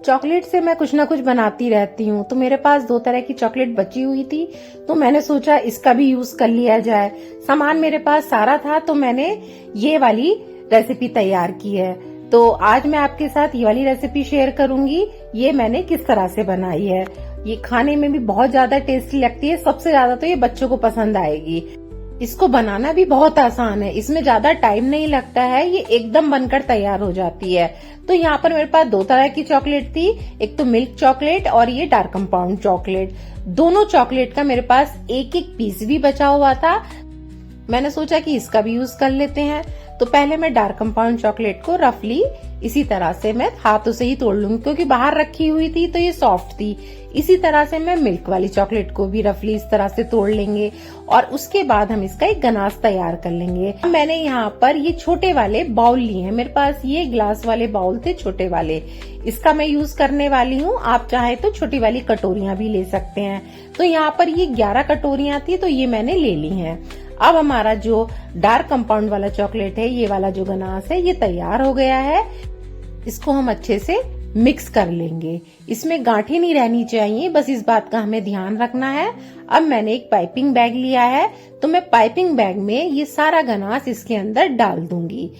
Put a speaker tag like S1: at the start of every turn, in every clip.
S1: Chocolate से मैं कुछ ना कुछ बनाती रहती हूँ, तो मेरे पास 2 तरह की चॉकलेट बची हुई थी, तो मैंने सोचा इसका भी यूज कर लिया जाए। सामान मेरे पास सारा था, तो मैंने ये वाली रेसिपी तैयार की है। तो आज मैं आपके साथ ये वाली रेसिपी शेयर करूंगी। ये मैंने किस तरह से बनाई है। ये खाने में भी बहुत ज्यादा टेस्टी लगती है। सबसे ज्यादा तो ये बच्चों को पसंद आएगी। इसको बनाना भी बहुत आसान है, इसमें ज्यादा टाइम नहीं लगता है, ये एकदम बनकर तैयार हो जाती है। तो यहाँ पर मेरे पास 2 तरह की चॉकलेट थी, एक तो मिल्क चॉकलेट और ये डार्क कंपाउंड चॉकलेट। दोनों चॉकलेट का मेरे पास एक एक पीस भी बचा हुआ था। मैंने सोचा कि इसका भी यूज कर लेते हैं। तो पहले मैं डार्क कंपाउंड चॉकलेट को रफली इसी तरह से मैं हाथों से ही तोड़ लूंगी, क्योंकि बाहर रखी हुई थी तो ये सॉफ्ट थी। इसी तरह से मैं मिल्क वाली चॉकलेट को भी रफली इस तरह से तोड़ लेंगे और उसके बाद हम इसका एक गनाश तैयार कर लेंगे। मैंने यहाँ पर ये छोटे वाले बाउल लिए हैं, मेरे पास ये ग्लास वाले बाउल थे छोटे वाले, इसका मैं यूज करने वाली हूँ। आप चाहे तो छोटी वाली कटोरियां भी ले सकते हैं। तो यहाँ पर ये 11 कटोरियां थी, तो ये मैंने ले ली हैं। अब हमारा जो डार्क कंपाउंड वाला चॉकलेट है, ये वाला जो गनाश है, ये तैयार हो गया है। इसको हम अच्छे से मिक्स कर लेंगे। इसमें गांठें नहीं रहनी चाहिए, बस इस बात का हमें ध्यान रखना है। अब मैंने एक पाइपिंग बैग लिया है, तो मैं पाइपिंग बैग में ये सारा गनाश इसके अंदर डाल दूंगी।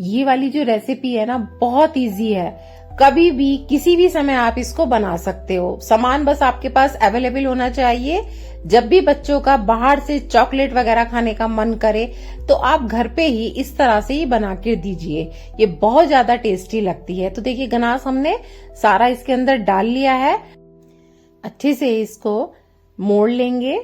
S1: ये वाली जो रेसिपी है ना, बहुत इजी है। कभी भी किसी भी समय आप इसको बना सकते हो। सामान बस आपके पास अवेलेबल होना चाहिए। जब भी बच्चों का बाहर से चॉकलेट वगैरह खाने का मन करे, तो आप घर पे ही इस तरह से ही बना के दीजिए। ये बहुत ज्यादा टेस्टी लगती है। तो देखिए, गनाश हमने सारा इसके अंदर डाल लिया है। अच्छे से इसको मोड़ लेंगे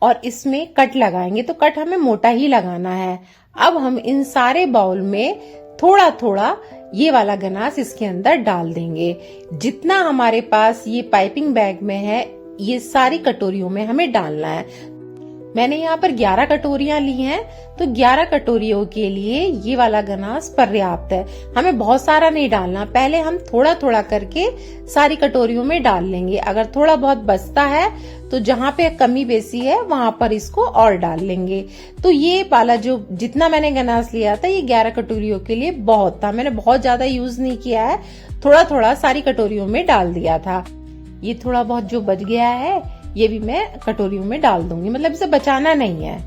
S1: और इसमें कट लगाएंगे। तो कट हमें मोटा ही लगाना है। अब हम इन सारे बाउल में थोड़ा थोड़ा ये वाला गनाश इसके अंदर डाल देंगे। जितना हमारे पास ये पाइपिंग बैग में है, ये सारी कटोरियों में हमें डालना है। मैंने यहाँ पर 11 कटोरियां ली हैं, तो 11 कटोरियों के लिए ये वाला गनाश पर्याप्त है। हमें बहुत सारा नहीं डालना, पहले हम थोड़ा थोड़ा करके सारी कटोरियों में डाल लेंगे। अगर थोड़ा बहुत बचता है तो जहाँ पे कमी बेसी है वहां पर इसको और डाल लेंगे। तो ये वाला जो जितना मैंने गनाश लिया था, ये 11 कटोरियों के लिए बहुत था। मैंने बहुत ज्यादा यूज नहीं किया है, थोड़ा थोड़ा सारी कटोरियों में डाल दिया था। ये थोड़ा बहुत जो बच गया है, ये भी मैं कटोरियों में डाल दूंगी, मतलब इसे बचाना नहीं है।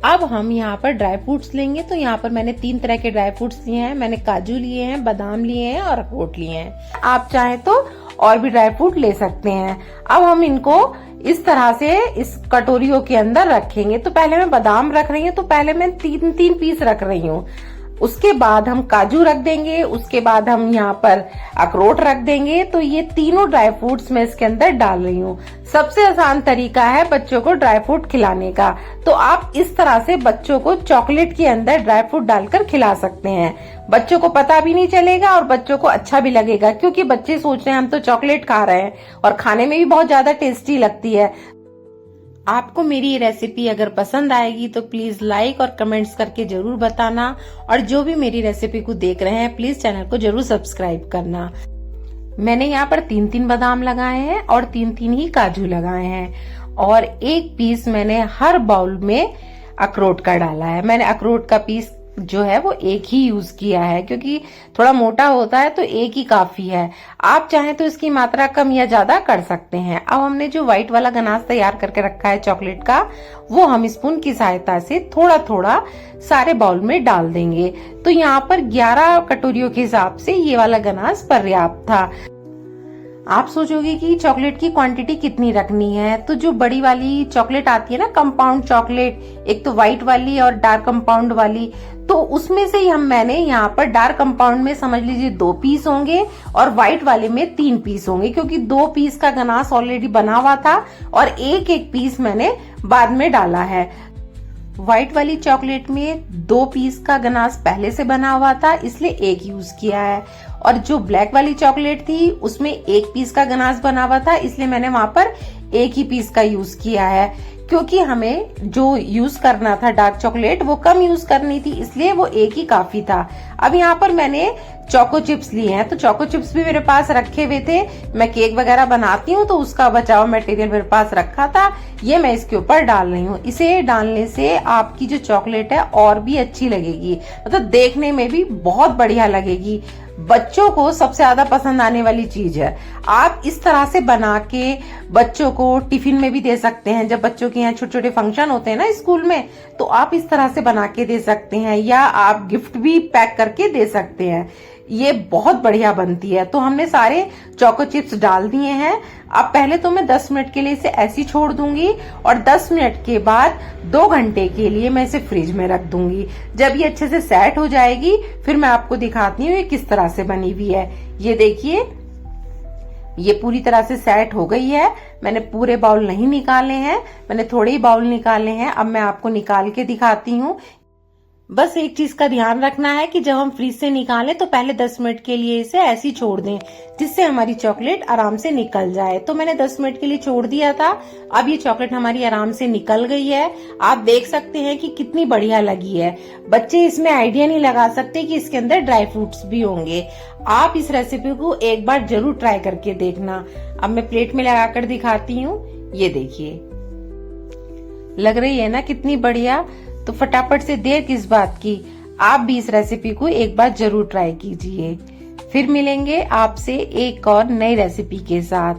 S1: अब हम यहाँ पर ड्राई फ्रूट्स लेंगे। तो यहाँ पर मैंने 3 तरह के ड्राई फ्रूट्स लिए हैं। मैंने काजू लिए हैं, बादाम लिए हैं और अखरोट लिए हैं। आप चाहे तो और भी ड्राई फ्रूट ले सकते हैं। अब हम इनको इस तरह से इस कटोरियों के अंदर रखेंगे। तो पहले मैं बादाम रख रही हूँ, तो पहले मैं 3 पीस रख रही हूँ। उसके बाद हम काजू रख देंगे, उसके बाद हम यहाँ पर अखरोट रख देंगे। तो ये तीनों ड्राई फ्रूट्स मैं इसके अंदर डाल रही हूँ। सबसे आसान तरीका है बच्चों को ड्राई फ्रूट खिलाने का। तो आप इस तरह से बच्चों को चॉकलेट के अंदर ड्राई फ्रूट डालकर खिला सकते हैं। बच्चों को पता भी नहीं चलेगा और बच्चों को अच्छा भी लगेगा, क्योंकि बच्चे सोच रहे हैं हम तो चॉकलेट खा रहे हैं, और खाने में भी बहुत ज्यादा टेस्टी लगती है। आपको मेरी ये रेसिपी अगर पसंद आएगी तो प्लीज लाइक और कमेंट्स करके जरूर बताना। और जो भी मेरी रेसिपी को देख रहे हैं, प्लीज चैनल को जरूर सब्सक्राइब करना। मैंने यहाँ पर 3 बादाम लगाए हैं और 3 ही काजू लगाए हैं, और 1 पीस मैंने हर बाउल में अखरोट का डाला है। मैंने अखरोट का पीस जो है वो 1 ही यूज किया है, क्योंकि थोड़ा मोटा होता है, तो 1 ही काफी है। आप चाहें तो इसकी मात्रा कम या ज्यादा कर सकते हैं। अब हमने जो व्हाइट वाला गनाश तैयार करके रखा है चॉकलेट का, वो हम स्पून की सहायता से थोड़ा थोड़ा सारे बाउल में डाल देंगे। तो यहाँ पर 11 कटोरियों के हिसाब से ये वाला गनाश पर्याप्त था। आप सोचोगे कि चॉकलेट की क्वांटिटी कितनी रखनी है, तो जो बड़ी वाली चॉकलेट आती है ना, कंपाउंड चॉकलेट, एक तो व्हाइट वाली और डार्क कंपाउंड वाली, तो उसमें से ही मैंने यहाँ पर डार्क कंपाउंड में समझ लीजिए 2 पीस होंगे और व्हाइट वाले में 3 पीस होंगे, क्योंकि 2 पीस का गनाश ऑलरेडी बना हुआ था और एक पीस मैंने बाद में डाला है। व्हाइट वाली चॉकलेट में 2 पीस का गनाश पहले से बना हुआ था, इसलिए 1 यूज किया है। और जो ब्लैक वाली चॉकलेट थी, उसमें 1 पीस का गनाश बना हुआ था, इसलिए मैंने वहां पर 1 ही पीस का यूज किया है। क्योंकि हमें जो यूज करना था डार्क चॉकलेट, वो कम यूज करनी थी, इसलिए वो 1 ही काफी था। अब यहाँ पर मैंने चोको चिप्स लिए हैं, तो चोको चिप्स भी मेरे पास रखे हुए थे। मैं केक वगैरह बनाती हूँ, तो उसका बचा हुआ मटेरियल मेरे पास रखा था, ये मैं इसके ऊपर डाल रही हूँ। इसे डालने से आपकी जो चॉकलेट है और भी अच्छी लगेगी, मतलब देखने में भी बहुत बढ़िया लगेगी। बच्चों को सबसे ज्यादा पसंद आने वाली चीज है। आप इस तरह से बना के बच्चों को टिफिन में भी दे सकते हैं। जब बच्चों के यहाँ छोटे छोटे फंक्शन होते हैं ना स्कूल में, तो आप इस तरह से बना के दे सकते हैं, या आप गिफ्ट भी पैक करके दे सकते हैं। ये बहुत बढ़िया बनती है। तो हमने सारे चोको चिप्स डाल दिए हैं। अब पहले तो मैं 10 मिनट के लिए इसे ऐसी छोड़ दूंगी, और 10 मिनट के बाद 2 घंटे के लिए मैं इसे फ्रिज में रख दूंगी। जब ये अच्छे से सेट हो जाएगी, फिर मैं आपको दिखाती हूँ ये किस तरह से बनी हुई है। ये देखिए, ये पूरी तरह से सेट हो गई है। मैंने पूरे बाउल नहीं निकाले हैं, मैंने थोड़े ही बाउल निकाले हैं। अब मैं आपको निकाल के दिखाती हूँ। बस एक चीज का ध्यान रखना है कि जब हम फ्रीज से निकालें तो पहले 10 मिनट के लिए इसे ऐसे ही छोड़ दें, जिससे हमारी चॉकलेट आराम से निकल जाए। तो मैंने 10 मिनट के लिए छोड़ दिया था। अब ये चॉकलेट हमारी आराम से निकल गई है। आप देख सकते हैं कि कितनी बढ़िया लगी है। बच्चे इसमें आइडिया नहीं लगा सकते कि इसके अंदर ड्राई फ्रूट्स भी होंगे। आप इस रेसिपी को एक बार जरूर ट्राई करके देखना। अब मैं प्लेट में लगाकर दिखाती हूँ। ये देखिए, लग रही है ना कितनी बढ़िया। तो फटाफट से देर किस बात की, आप भी इस रेसिपी को एक बार जरूर ट्राई कीजिए। फिर मिलेंगे आपसे एक और नई रेसिपी के साथ।